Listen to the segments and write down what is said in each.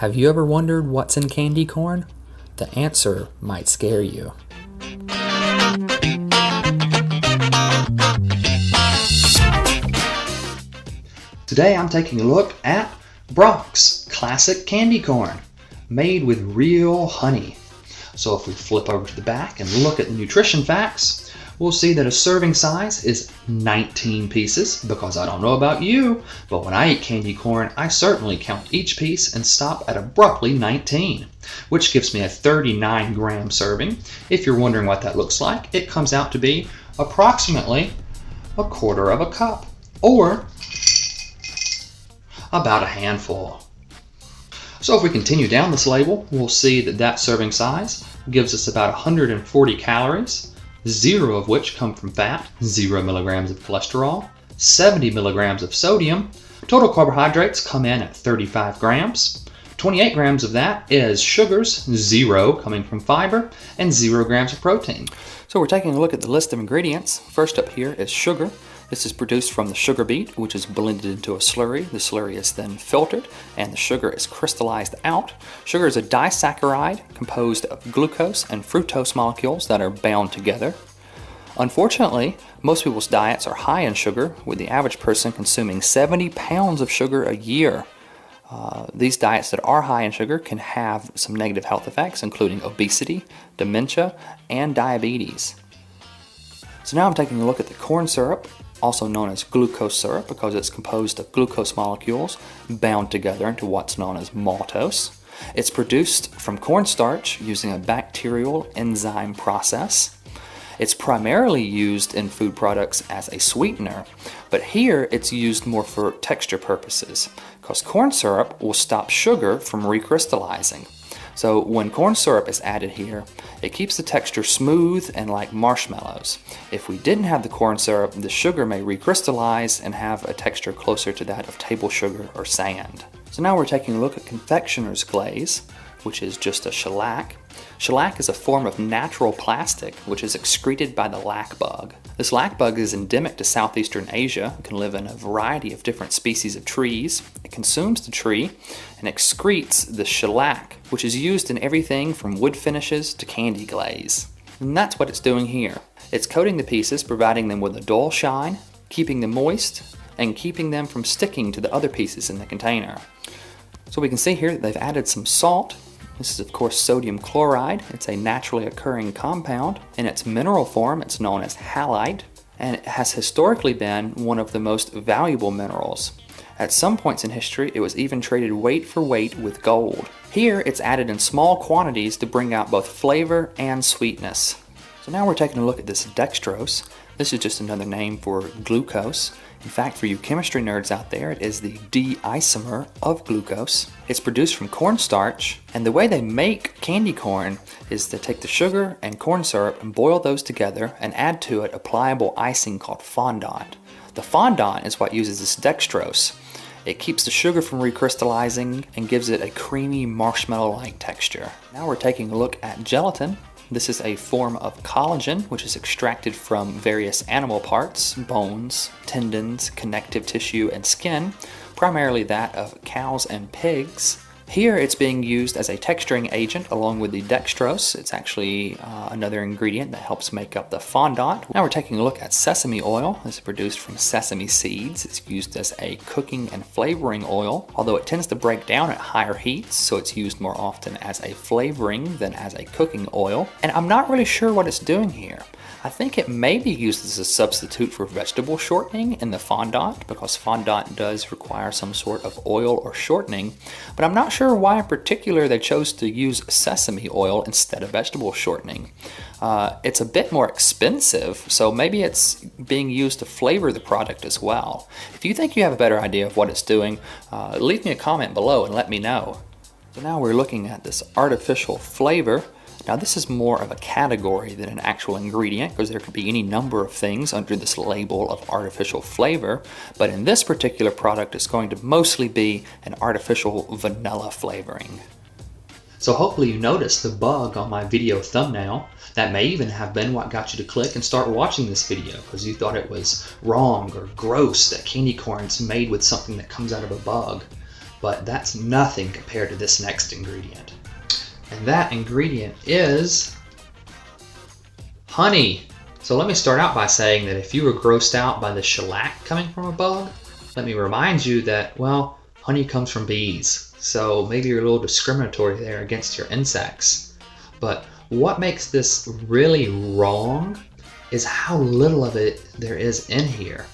Have you ever wondered what's in candy corn? The answer might scare you. Today I'm taking a look at Brach's Classic Candy Corn, made with real honey. So if we flip over to the back and look at the nutrition facts, we'll see that a serving size is 19 pieces, because I don't know about you, but when I eat candy corn, I certainly count each piece and stop at abruptly 19, which gives me a 39-gram serving. If you're wondering what that looks like, it comes out to be approximately a quarter of a cup, or about a handful. So if we continue down this label, we'll see that that serving size gives us about 140 calories, 0 of which come from fat, 0 milligrams of cholesterol, 70 milligrams of sodium. Total carbohydrates come in at 35 grams. 28 grams of that is sugars, 0 coming from fiber, and 0 grams of protein. So we're taking a look at the list of ingredients. First up here is sugar. This is produced from the sugar beet, which is blended into a slurry. The slurry is then filtered, and the sugar is crystallized out. Sugar is a disaccharide composed of glucose and fructose molecules that are bound together. Unfortunately, most people's diets are high in sugar, with the average person consuming 70 pounds of sugar a year. These diets that are high in sugar can have some negative health effects, including obesity, dementia, and diabetes. So now I'm taking a look at the corn syrup, also known as glucose syrup, because it's composed of glucose molecules bound together into what's known as maltose. It's produced from cornstarch using a bacterial enzyme process. It's primarily used in food products as a sweetener, but here it's used more for texture purposes, because corn syrup will stop sugar from recrystallizing. So when corn syrup is added here, it keeps the texture smooth and like marshmallows. If we didn't have the corn syrup, the sugar may recrystallize and have a texture closer to that of table sugar or sand. So now we're taking a look at confectioner's glaze, which is just a shellac. Shellac is a form of natural plastic which is excreted by the lac bug. This lac bug is endemic to southeastern Asia. It can live in a variety of different species of trees. It consumes the tree and excretes the shellac, which is used in everything from wood finishes to candy glaze. And that's what it's doing here. It's coating the pieces, providing them with a dull shine, keeping them moist, and keeping them from sticking to the other pieces in the container. So we can see here that they've added some salt. This is of course sodium chloride. It's a naturally occurring compound. In its mineral form, it's known as halite, and it has historically been one of the most valuable minerals. At some points in history, it was even traded weight for weight with gold. Here, it's added in small quantities to bring out both flavor and sweetness. So now we're taking a look at this dextrose. This is just another name for glucose. In fact, for you chemistry nerds out there, it is the D-isomer of glucose. It's produced from cornstarch, and the way they make candy corn is they take the sugar and corn syrup and boil those together and add to it a pliable icing called fondant. The fondant is what uses this dextrose. It keeps the sugar from recrystallizing and gives it a creamy marshmallow-like texture. Now we're taking a look at gelatin. This is a form of collagen which is extracted from various animal parts, bones, tendons, connective tissue, and skin, primarily that of cows and pigs. Here it's being used as a texturing agent along with the dextrose. It's actually another ingredient that helps make up the fondant. Now we're taking a look at sesame oil. This is produced from sesame seeds. It's used as a cooking and flavoring oil, although it tends to break down at higher heats, so it's used more often as a flavoring than as a cooking oil. And I'm not really sure what it's doing here. I think it may be used as a substitute for vegetable shortening in the fondant, because fondant does require some sort of oil or shortening, but I'm not sure why in particular they chose to use sesame oil instead of vegetable shortening. It's a bit more expensive, so maybe it's being used to flavor the product as well. If you think you have a better idea of what it's doing, leave me a comment below and let me know. So now we're looking at this artificial flavor. Now this is more of a category than an actual ingredient, because there could be any number of things under this label of artificial flavor, but in this particular product it's going to mostly be an artificial vanilla flavoring. So hopefully you noticed the bug on my video thumbnail. That may even have been what got you to click and start watching this video, because you thought it was wrong or gross that candy corn's made with something that comes out of a bug. but that's nothing compared to this next ingredient. And that ingredient is honey. So let me start out by saying that if you were grossed out by the shellac coming from a bug, let me remind you that, well, honey comes from bees. So maybe you're a little discriminatory there against your insects. But what makes this really wrong is how little of it there is in here.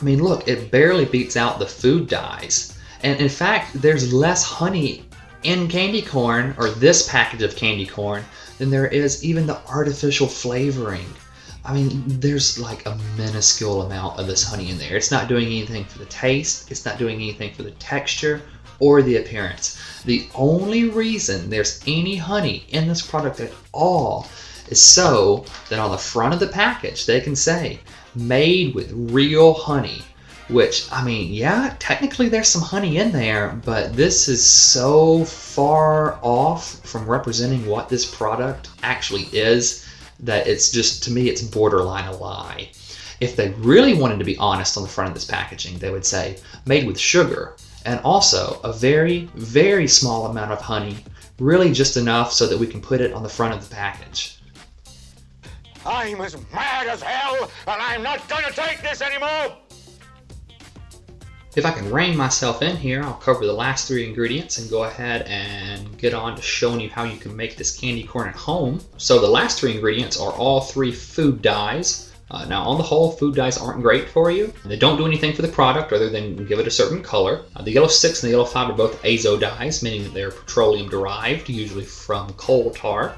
I mean, look, it barely beats out the food dyes. And in fact, there's less honey in candy corn, or this package of candy corn, than there is even the artificial flavoring. I mean, there's like a minuscule amount of this honey in there. It's not doing anything for the taste, it's not doing anything for the texture or the appearance. The only reason there's any honey in this product at all is so that on the front of the package they can say, made with real honey. Which, I mean, yeah, technically there's some honey in there, but this is so far off from representing what this product actually is that it's just, to me, it's borderline a lie. If they really wanted to be honest on the front of this packaging, they would say, made with sugar, and also a very, very small amount of honey, really just enough so that we can put it on the front of the package. I'm as mad as hell, and I'm not gonna take this anymore! If I can rein myself in here, I'll cover the last three ingredients and go ahead and get on to showing you how you can make this candy corn at home. So the last three ingredients are all three food dyes. Now on the whole, food dyes aren't great for you. They don't do anything for the product other than give it a certain color. The yellow 6 and the yellow 5 are both azo dyes, meaning that they're petroleum derived, usually from coal tar.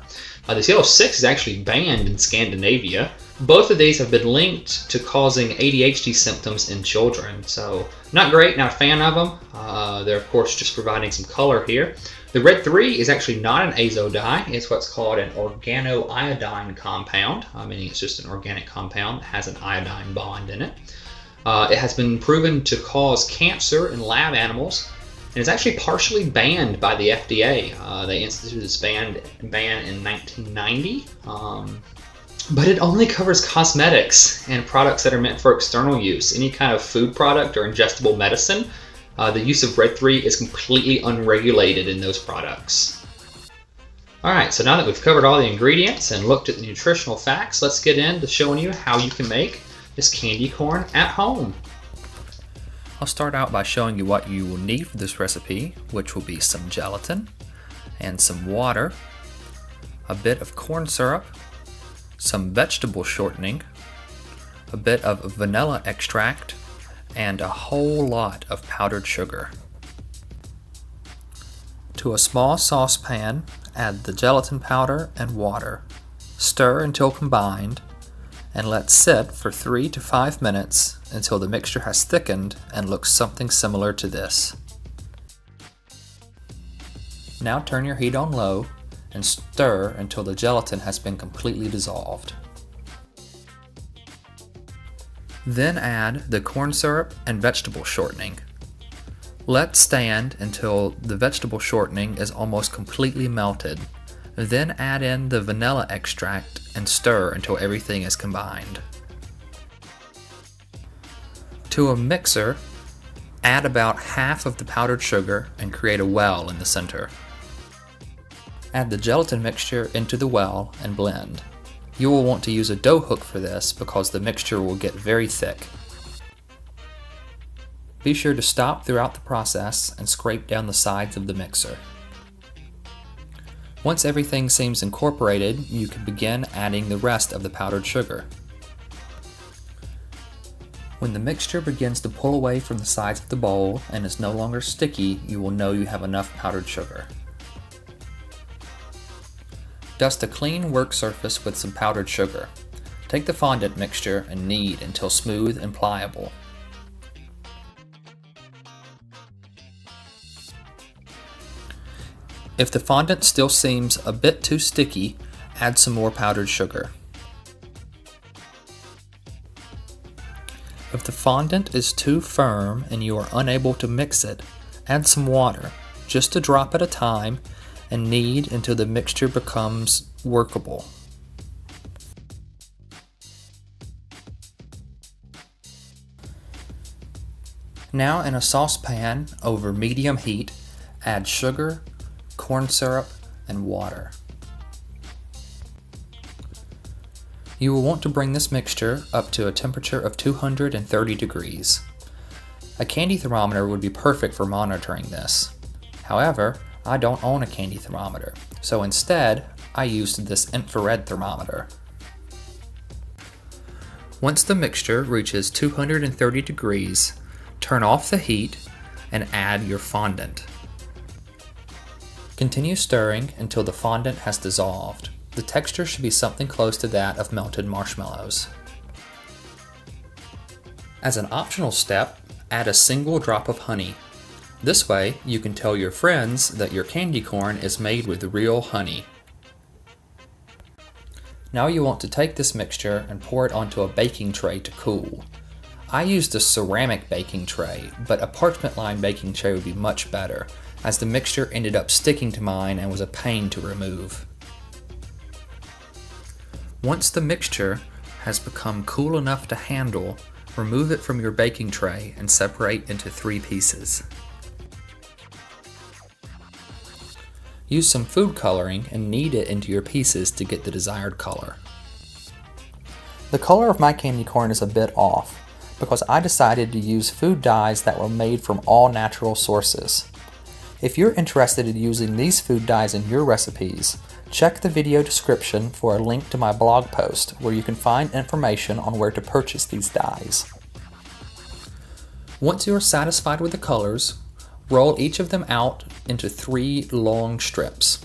This yellow 6 is actually banned in Scandinavia. Both of these have been linked to causing ADHD symptoms in children, so not great, not a fan of them. They're of course just providing some color here. The red 3 is actually not an azo dye, it's what's called an organoiodine compound, meaning it's just an organic compound that has an iodine bond in it. It has been proven to cause cancer in lab animals, and it's actually partially banned by the FDA. They instituted this ban in 1990. But it only covers cosmetics and products that are meant for external use. Any kind of food product or ingestible medicine, the use of red 3 is completely unregulated in those products. Alright, so now that we've covered all the ingredients and looked at the nutritional facts, let's get into showing you how you can make this candy corn at home. I'll start out by showing you what you will need for this recipe, which will be some gelatin and some water, a bit of corn syrup, some vegetable shortening, a bit of vanilla extract, and a whole lot of powdered sugar. To a small saucepan, add the gelatin powder and water. Stir until combined, and let sit for 3 to 5 minutes until the mixture has thickened and looks something similar to this. Now turn your heat on low and stir until the gelatin has been completely dissolved. Then add the corn syrup and vegetable shortening. Let stand until the vegetable shortening is almost completely melted. Then add in the vanilla extract and stir until everything is combined. To a mixer, add about half of the powdered sugar and create a well in the center. Add the gelatin mixture into the well and blend. You will want to use a dough hook for this because the mixture will get very thick. Be sure to stop throughout the process and scrape down the sides of the mixer. Once everything seems incorporated, you can begin adding the rest of the powdered sugar. When the mixture begins to pull away from the sides of the bowl and is no longer sticky, you will know you have enough powdered sugar. Dust a clean work surface with some powdered sugar. Take the fondant mixture and knead until smooth and pliable. If the fondant still seems a bit too sticky, add some more powdered sugar. If the fondant is too firm and you are unable to mix it, add some water, just a drop at a time, and knead until the mixture becomes workable. Now in a saucepan over medium heat, add sugar, corn syrup, and water. You will want to bring this mixture up to a temperature of 230 degrees. A candy thermometer would be perfect for monitoring this. However, I don't own a candy thermometer, so instead I used this infrared thermometer. Once the mixture reaches 230 degrees, turn off the heat and add your fondant. Continue stirring until the fondant has dissolved. The texture should be something close to that of melted marshmallows. As an optional step, add a single drop of honey. This way, you can tell your friends that your candy corn is made with real honey. Now you want to take this mixture and pour it onto a baking tray to cool. I used a ceramic baking tray, but a parchment-lined baking tray would be much better, as the mixture ended up sticking to mine and was a pain to remove. Once the mixture has become cool enough to handle, remove it from your baking tray and separate into 3 pieces. Use some food coloring and knead it into your pieces to get the desired color. The color of my candy corn is a bit off because I decided to use food dyes that were made from all natural sources. If you're interested in using these food dyes in your recipes, check the video description for a link to my blog post where you can find information on where to purchase these dyes. Once you are satisfied with the colors, roll each of them out into 3 long strips.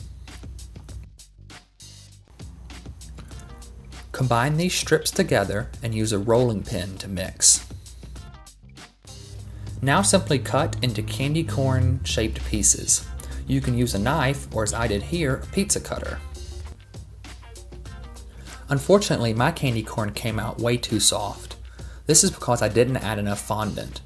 Combine these strips together and use a rolling pin to mix. Now simply cut into candy corn shaped pieces. You can use a knife, or as I did here, a pizza cutter. Unfortunately, my candy corn came out way too soft. This is because I didn't add enough fondant.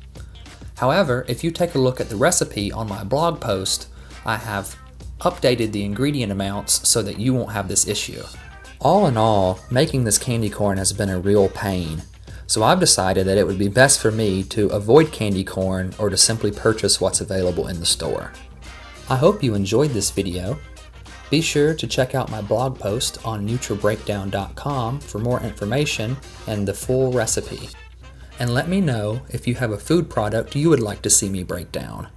However, if you take a look at the recipe on my blog post, I have updated the ingredient amounts so that you won't have this issue. All in all, making this candy corn has been a real pain, so I've decided that it would be best for me to avoid candy corn or to simply purchase what's available in the store. I hope you enjoyed this video. Be sure to check out my blog post on NutriBreakdown.com for more information and the full recipe. And let me know if you have a food product you would like to see me break down.